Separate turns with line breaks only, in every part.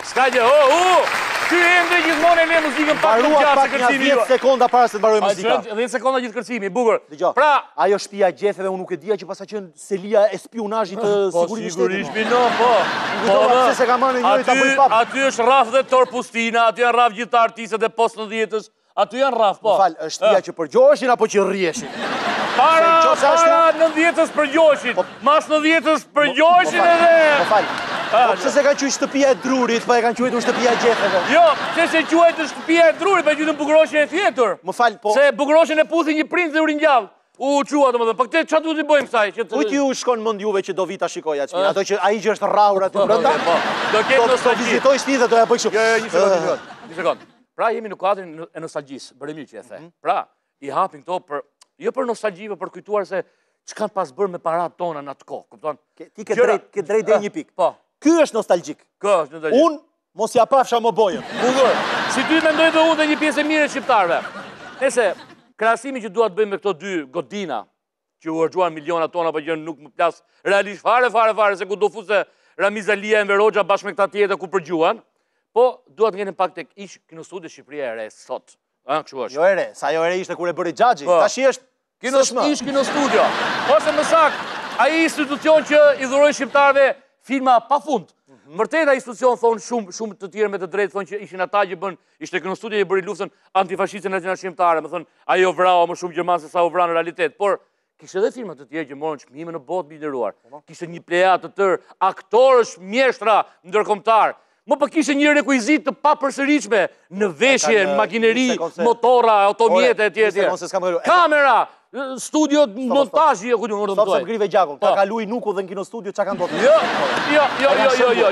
Ska gjë, ty ende gjithmonë e le muzikën pak më gjatë se kërcimi.
10 sekonda para se të mbaroj muzika.
10 sekonda gjithë kërcimi, bukur.
Dgjoj.
Pra,
ajo shtëpia e gjetheve unë nuk e dija që pas ka qenë selia e spionazhit të sigurisë shtetit.
Sigurisht bino, po.
Pse se ka marrë njëri ta bëj pap.
Aty është rraf dhe Torpustina, aty janë rraf gjithë artistët e post 90-s. Aty janë rraf, po.
Fal, është shtëpia që përgjoheshin apo që rrieshin?
Para 90-s përgjoheshin. Mas 90-s përgjoheshin edhe.
Po fal. Po pse se ka quajtur shtëpia e drurit, po e kanë quajtur shtëpia e gjetheve?
Jo, pse se quajtur shtëpia e drurit, po quajtur bukuroshin e tjetër.
Më fal, po.
Se bukuroshin e puthi një princ dhe u ringjall. U qua domethënë, po këtë çfarë duhet të bëjmë kësaj?
Kujt ju shkon mend juve që do vi ta shikoja çmin? Ato që ai që është rrahur aty brenda.
Po. Do ketë nostalgji.
Do vizitoj shtëpinë dhe do ja bëj kështu.
Jo, një sekond. Pra jemi në kuadrin e nostalgjisë, bëre mirë që e the. Pra, i hapin këto për jo për nostalgji, por për kujtuar se ç'kan pas bërë me paratë tona në atë kohë, kupton?
Ti ke drejt deri një pikë.
Po.
Ky është nostalgjik. Unë mos ja pafsha më bojën.
Bukur. Si ty mendoj dhe unë dhe një pjesë e mirë e shqiptarëve. Nëse krahasimi që dua të bëjmë me këto dy godina që u harxuan miliona tona për gjë nuk më plas realisht fare se ku do fuse Ramiz Alia e Enver bashkë me këta tjetër ku përgjuan. Po duat ngjenin pak tek ish kinostudio Shqipëria e re sot. Kështu është.
Jo e re, sa jo e re ishte kur e bëri Xhaxhi. Tash është
ish kinostudio. Ose më saktë, ai institucion që i dhuroi shqiptarëve filma pafund. Vërtet ai institucion thon shumë të tjerë me të drejtë thon që ishin ata që bën ishte kinostudio që bëri luftën antifashiste nacionale shqiptare, më thon ajo vrau më shumë gjerman se sa u vran në realitet, por kishte edhe filma të tjerë që morën çmime në botë bideruar. Kishte një plejad të tërë aktorësh mjeshtra ndërkombëtar. Më për kishte një rekuizit të papërsëritshme në veshje, në makineri, motora, automjete e tjetër. Kamera, studio montazhi, ku diun,
Sot se grive gjakun, ka kaluaj nuku dhe në kinostudio çka kanë bërë.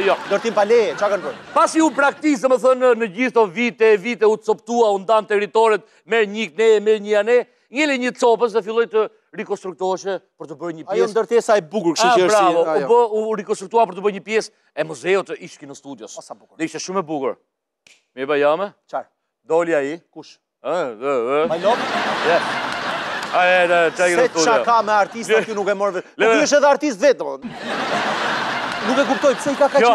Jo.
Dortim Pale, çka kanë bërë?
Pasi u praktikë, domethënë në gjithë to vite u coptua, u ndan territoret, merr një ne, merr një anë, ngele një copës dhe filloi të rikonstruktoheshe për të bërë një pjesë.
Ajo ndërtesa e bukur, kështu që është.
Bravo, u rikonstruktua për të bërë një pjesë e muzeut të ish kinostudios. Dhe ishte shumë e bukur. Mirë bajame?
Çfarë?
Doli ai.
Kush?
Majlop?
Se qa ka me artista kjo nuk e morë vetë. Po kjo është edhe artist vetë. Nuk e kuptoj, pëse i ka ka
Kjo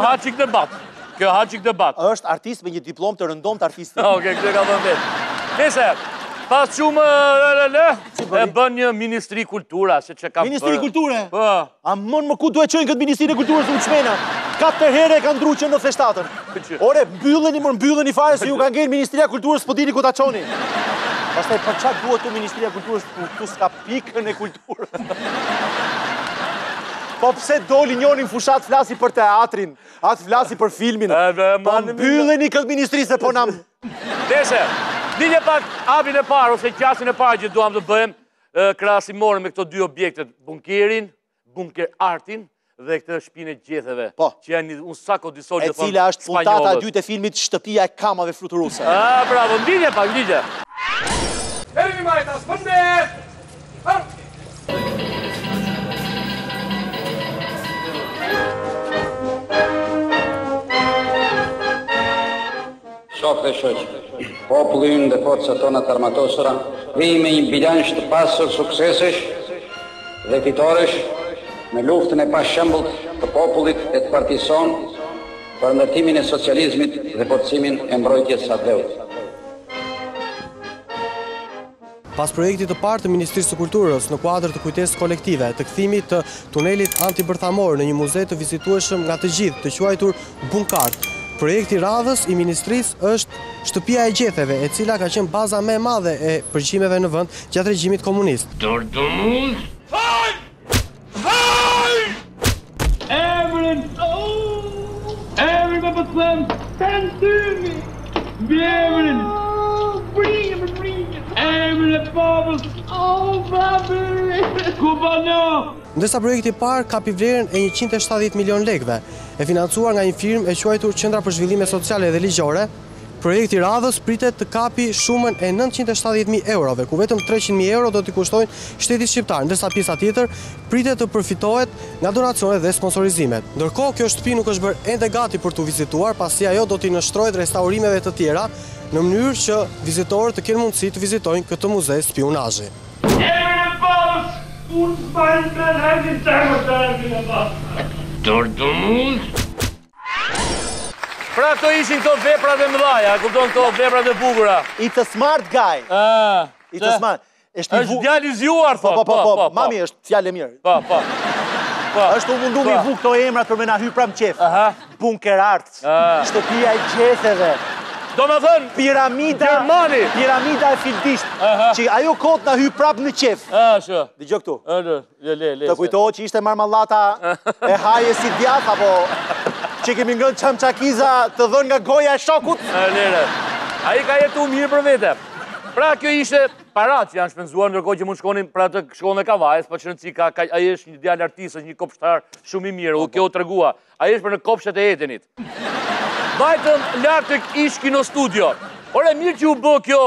haqik debat.
është artist me një diplom të rëndom të artistit.
Oke, këtë ka thënë vetë. Nese, pas shumë e bën një Ministri Kultura, se që ka bërë.
Ministri Kulture? A më ku duhet qojnë këtë Ministri Kulturës u qmena? 4 herë e ka ndru që në theshtatën. Ore, mbylleni fare se ju ka ngejnë Ministria Kulturës, po dini ku ta qoni. Pastaj për çfarë duhet tu Ministria e Kulturës tu s'ka pikën e kulturës. Po pse doli njëri në fushat flasi për teatrin, atë flasi për filmin. Po mbylleni këtë ministri se po nam.
Deshe, dilje pak hapin e parë ose qasin e parë që duam të bëjmë krahasimore me këto dy objektet, bunkerin, bunker artin dhe këtë shtëpinë e gjetheve.
Po.
Që janë un sako disol
e cila është puntata e dytë e filmit Shtëpia e kamave fluturuese.
Bravo, ndilje pak, ndilje. Ermi majtas, përndet!
Shok dhe shoq, populli ynë dhe forcat tona të armatosura vijnë me një bilanç të pasur suksesesh dhe fitoresh në luftën e pashëmbullt të popullit e të partisë sonë për ndërtimin e socializmit dhe forcimin e mbrojtjes së dheut.
Pas projektit të parë të Ministrisë së Kulturës në kuadër të kujtesës kolektive, të kthimit të tunelit antibërthamor në një muze të vizitueshëm nga të gjithë, të quajtur Bunkart, projekti radhës i Ministrisë është Shtëpia e gjetheve, e cila ka qenë baza më e madhe e përgjimeve në vend gjatë regjimit komunist.
Dordomus! Haj! Emrin! Emrin me pëtëm! Tëndëmi! Bjemrin! Emrin e popës! Ku bano!
Ndërsa projekti i parë kapi vlerën e 170 milion lekëve, e financuar nga një firmë e quajtur Qendra për Zhvillime Sociale dhe Ligjore, projekti radhës pritet të kapi shumën e 970.000 eurove, ku vetëm 300.000 euro do t'i kushtojnë shtetit shqiptar, ndërsa pjesa tjetër pritet të përfitohet nga donacionet dhe sponsorizimet. Ndërkohë, kjo shtëpi nuk është bërë ende gati për t'u vizituar, pasi ajo do t'i nështrohet restaurimeve të tjera, në mënyrë që vizitorët të kenë mundësi të vizitojnë këtë muze spionazhi.
Pra këto ishin këto veprat e mëdhaja, kupton këto veprat e bukura.
It's a smart guy. It's a smart.
Është djalë i zgjuar, thot.
Po, mami është fjalë e mirë.
Po.
Është u mundu me vu këto emrat për me na hy pram qef. Bunker Art, shtëpia e gjetheve.
Do me thënë, Gjermani.
Piramida e Fildisht, që ajo kot na hy prap në qef.
Shë.
Dëgjoj këtu.
Le.
Të kujtohet që ishte marmallata e haje si djath, apo që kemi ngënë qamqakiza të dhënë nga goja e shokut?
Lere, a i ka jetu mirë për vete. Pra kjo ishte parat që janë shpenzuar, ndërkohë që mund shkonin pra të shkonë dhe Kavajës, pa që rëndësi a i është një djallë artist, është një kopshtar shumë i mirë, u kjo të tregua. A i është për në kopshet e Etenit. Vajtëm lartë të ish kino studio. Ore, mirë që u bë kjo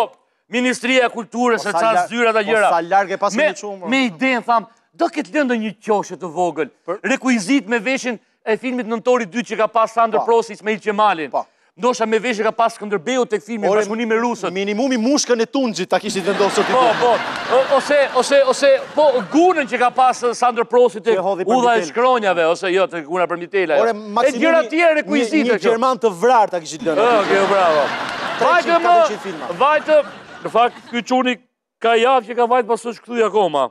Ministria e Kulturës, e ca zyrat a gjëra.
Po sa largë e pasin një qumë.
Me idenë, thamë, do këtë lëndë një qoshe të vogël, rekuizit me veshin e filmit Nëntori 2 që ka pas Sandër Prosi, Ismail Qemalin. Ndosha me veshe ka pas Skënderbeu tek filmi bashkëpunim me rusët.
Minimumi mushkën e Tunxhit ta kishit vendosur ti.
Po, gunën që ka pas Sandër Prosi tek udha e shkronjave, ose jo, tek guna për mitela. E gjëra tjera rekuizite.
Një Gjerman të vrar ta kishit lënë.
Okej, bravo. Vajtë, në fakt, ky çuni ka javë që ka vajtë pas është kthy akoma.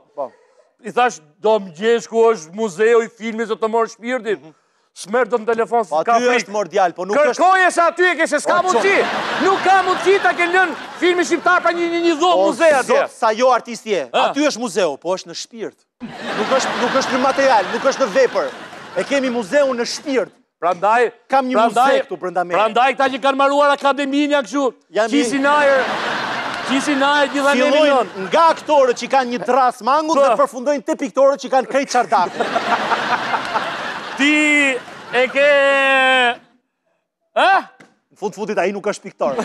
I thash, do më gjesh ku është muzeu i filmit, do të morë shpirtin. Smerë do në telefon së ka frikë.
Po aty është mordial, po nuk është...
Kërkoje se aty e keshe, s'ka mundësi. Nuk ka mundësi ta ke lënë filmi shqiptar pra një dhomë muzea atje.
Zotë sa jo artisti e. Aty është muzeu, po është në shpirt. Nuk është në material, nuk është në vepër. E kemi muzeu në shpirt.
Prandaj...
Kam një muze këtu brenda me.
Prandaj këta që kanë maruar akademinja këshu. Qisi najer gjitha në milion.
Fillojnë nga aktorët që kanë një dras mangut dhe përfundojnë te piktorët që kanë krejt qardak.
Ti e ke...
Në fundit, a i nuk është piktor.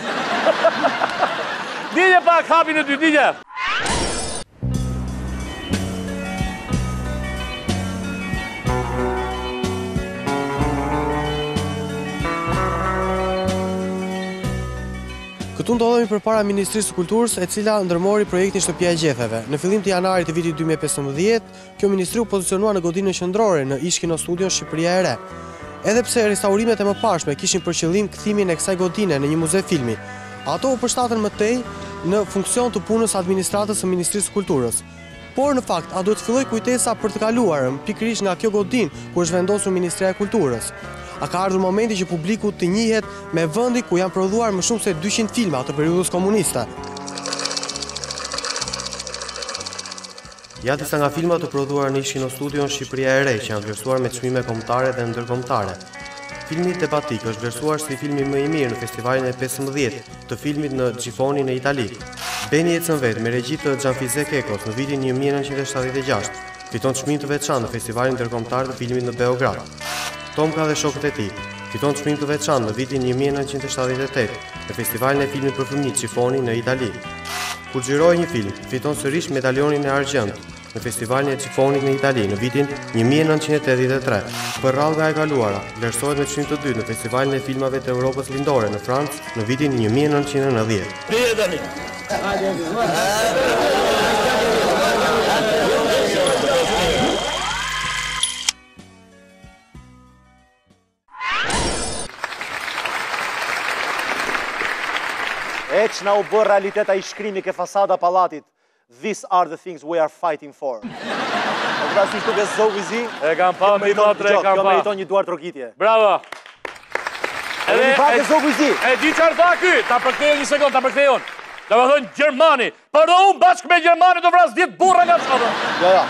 Dije pak, hapi në ty, dije.
Këtu ndodhemi përpara Ministrisë së Kulturës, e cila ndërmori projektin Shtëpia e Gjetheve. Në fillim të janarit të vitit 2015, kjo ministri u pozicionua në godinën qendrore në ish kino studion Shqipëria e Re. Edhe pse restaurimet e mëparshme kishin për qëllim kthimin e kësaj godine në një muze filmi, ato u përshtaten më tej në funksion të punës administratës së Ministrisë së Kulturës. Por në fakt, a duhet të filloj kujtesa për të kaluarën, pikërisht nga kjo godinë ku është vendosur Ministria e Kulturës. A ka ardhur momenti që publiku të njihet me vendi ku janë prodhuar më shumë se 200 filma të periudhës komuniste. Ja disa nga filmat të prodhuar në ish kino studion Shqipëria e Re që janë vlerësuar me çmime kombëtare dhe ndërkombëtare. Filmi Tepatik është vlerësuar si filmi më i mirë në festivalin e 15 të filmit në Gjifoni në Itali. Beni ecën vetë me regji të Gianfise Kekos në vitin 1976, fiton çmim të veçantë në festivalin ndërkombëtar të filmit në Beograd. Tomka dhe shokët e tij fiton çmim të veçantë në vitin 1978 në festivalin e filmit për fëmijë Gjifoni në Itali. Kur xhiroi një film, fiton sërish medaljonin e argjend në festivalin e Gjifonit në Itali në vitin 1983. Për rrallga e kaluara, vlerësohet me çmim të dytë në festivalin e filmave të Europës Lindore në Francë në vitin 1990.
E që na u bërë realiteta i shkrimi ke fasada palatit. These are the things we are fighting for. O këta si shtu ke zogu zi.
E kam pa, me do tre, kam pa.
Kjo meriton një duar trokitje.
Bravo.
Edhe një pak e zogu zi.
E di qarë tha ky, ta përkthejon një sekund, ta përkthejon. Ta më thënë Gjermani, për unë bashkë me Gjermani do vras 10 burra nga qatë.
Jo.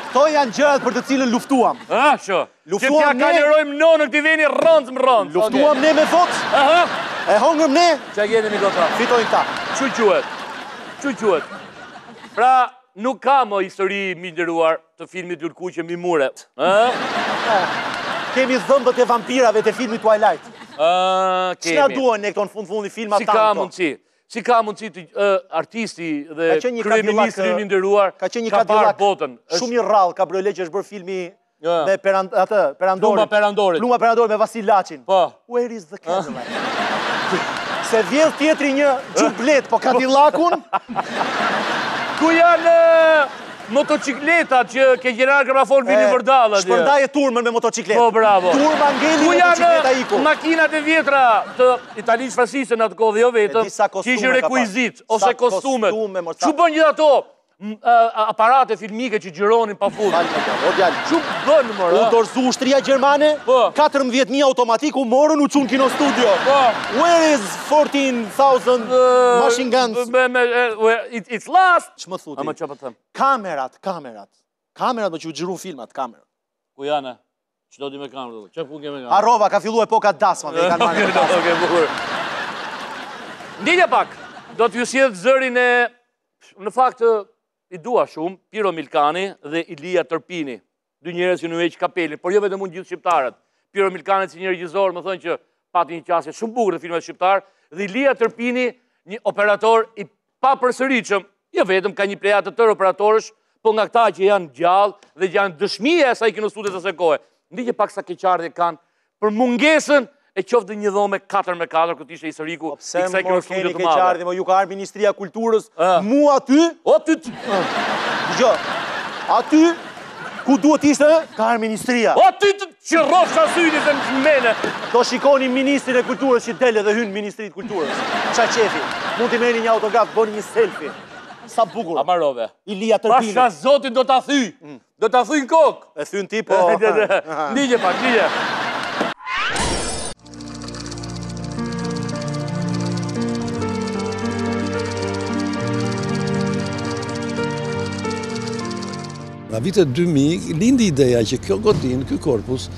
Këto janë gjërat për të cilën luftuam.
Që t'ja kalërojmë në këti veni rëndë më rëndë.
Luftuam ne me votë. E hongëm ne.
Që gjeni mi gota.
Fitojnë ta.
Që quhet. Pra, nuk ka më histori minderuar të filmit Lulkuqe Mimure.
Kemi dhëmbët e vampirave të filmit Twilight. Që na duan ne këto në fundi filma tanë.
Si ka mundësi të artisti dhe kryeministri minderuar ka parë botën.
Shumë i rrallë kabriolet që është bërë filmi me Perandorit. Pluma Perandorit me Vasil Lachin. Where is the Cadillac? Se vjedh tjetri një gjublet, po Cadillacun?
Ku janë motocikletat që ke gjerar grafon vini vërdalla.
Shpërndaje Turmën me motocikletë.
Po, bravo.
Turma ngeli motocikleta iku.
Makinat e vjetra të italisht fasciste në atë kohë dhe jo vetëm, që ishë rekuizit, ose kostumet. Që bën gjithë ato aparate filmike që gjironin pa fund. Që bën, mërë?
U dorëzu ushtria Gjermane, 14.000 automatik u morën u qunë kino studio. Where is 14,000 machine guns?
It's last.
Që më thuti?
A më që për thëmë?
Kamerat. Kamerat më që u gjirun filmat, kamerat.
Ku janë? Që do di me kamerat? Që pun ke me kamerat?
Arrova, ka fillu epoka dasmave.
Ndilja pak, do t'ju sjedhë zërin e, në fakt, i dua shumë, Piro Milkani dhe Ilia Tërpini. Dy njerëz që në veç kapelin, por jo vetëm unë gjithë shqiptarët. Piro Milkani si një regjisor, më thënë që pati një qasje shumë bukur të filmat shqiptar, dhe Ilia Tërpini, një operator i papërsëritshëm, jo vetëm ka një plejat të tërë operatorësh, po nga këta që janë gjallë dhe që janë dëshmije e sa i kinostudiet të se kohë. Ndihje pak sa keqardhje kanë për mungesën e qoftë një dhome 4x4, këtë ishe i sëriku, i kësaj kinostudiet të madhe.
Ju ka arë Ministria Kulturës, mu aty, aty, ku duhet ishte, ka arë Ministria.
Aty të që rofsha syni se në mene.
Do shikoni Ministrin e Kulturës që dele dhe hynë Ministrit Kulturës. Qa qefi, mund t'i meni një autograf, bëni një selfie. Sa bukur.
Amarove.
Ilia Tërpini.
Pasha zotin do t'a thy. Do t'a thy në kokë.
E thy në ti, po.
Ndigje pak, ndigje.
Nga vitet 2000, lindi ideja që kjo godin, kjo korpus,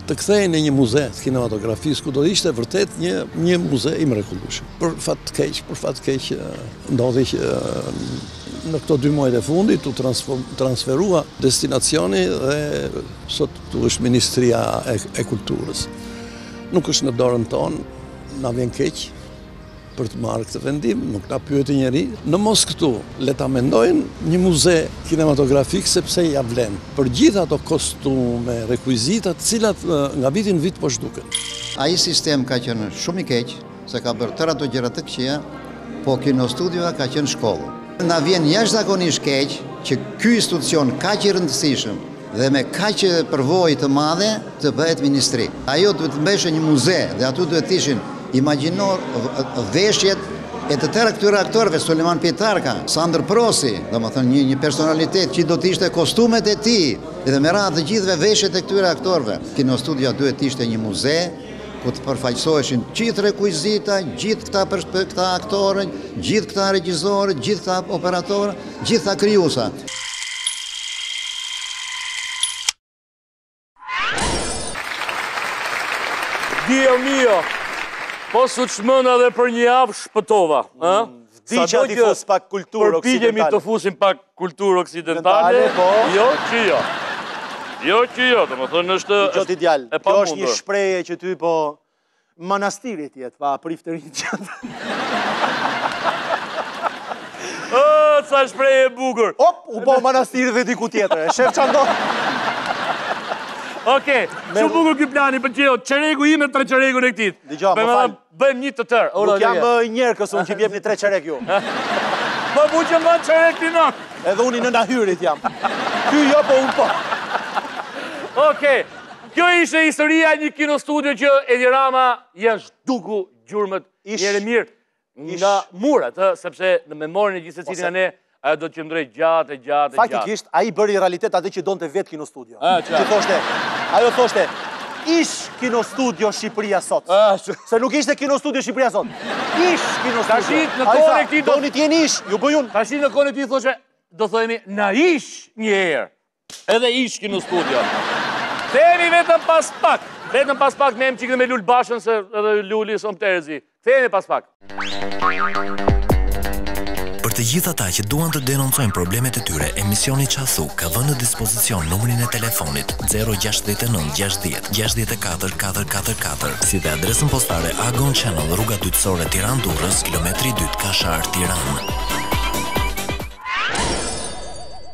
të kthej në një muze të kinematografisë, ku do ishte vërtet një muze i mrekullueshëm. Për fat keq, ndodhi që në këto 2 muajt e fundit u transferua destinacioni dhe sot tu është Ministria e Kulturës. Nuk është në dorën tonë, na vjen keq për të marrë këtë vendim, nuk na pyeti njeri. Në mos këtu, le ta mendojnë një muze kinematografik sepse ja vlen. Për gjithë ato kostume, rekuizitat, cilat nga vitin vit po zhduken.
Ai sistem ka qenë shumë i keq, se ka bërë tërë ato gjëra të këqija, po kinostudioja ka qenë shkollë. Na vjen jashtëzakonisht keq që ky institucion kaq i rëndësishëm dhe me kaq përvojë të madhe të bëhet ministri. Ajo duhet të mbeshë një muze dhe aty duhet të ishin imagjinor veshjet e të tëra këtyre aktorëve, Suleman Pietarka, Sandër Prosi, domethënë një personalitet që do të ishte kostumet e tij dhe me radhë të gjithëve veshjet e këtyre aktorëve. Kinostudia duhet të ishte një muze ku të përfaqësoheshin gjithë rekuizita, gjithë këta aktorë, gjithë këta regjisorë, gjithë këta operatorë, gjithë këta krijuesa.
Dio mio, po su çmëna dhe për një javë shpëtova.
Vdiqja t'i fus pak kulturë oksidentale.
Përpigjemi të fusim pak kulturë oksidentale, jo që jo. Jo që jo, të më thënë është e pa
mundur. Kjo është një shpreje që ty po manastirit jetë, pa priftërin qatë.
Sa shpreje e bukur.
Op, u po manastirit dhe diku tjetër, shef që ndo.
Oke, që bukur kjo plani për qeo, qeregu ime 3 qeregu në këtit.
Digjo, më falë.
Bëjmë një të tërë.
Nuk jam njerë kësun që bjep një 3 qerek ju.
Më bu që më qerek t'i në.
Edhe unë i nënda hyrit jam. Ky jo, po unë po.
Oke, kjo ishe historia një kinostudio që Edi Rama janë shduku gjurmët njëre mirë nga muret, sepse në memorin e gjithë se cilin nga ne, ajo do të qëndrej gjatë.
Faktikisht, a i bëri realitet atë që donë të vetë kinostudio. Që thoshte, ajo thoshte, ish kinostudio Shqipëria sot. Se nuk ishte kinostudio Shqipëria sot. Ish kinostudio.
Tashit në kone e këti
doni t'jen ish, ju bëjun.
Tashit në kone e këti thoshe, do thojemi, na ish një herë. Edhe ish kinostudio. Themi vetëm pas pak. Vetëm pas pak me qikë dhe me Lull Bashën, se edhe Lulli së më terezi. Themi pas pak.
Për të gjithë ata që duan të denoncojnë problemet e tyre, emisioni Qasu ka dhënë në dispozicion numrin e telefonit 069 60 64 444, si dhe adresën postare Agon Channel, rruga Dytësore Tiranë Durrës, kilometri 2 Kashar, Tiranë.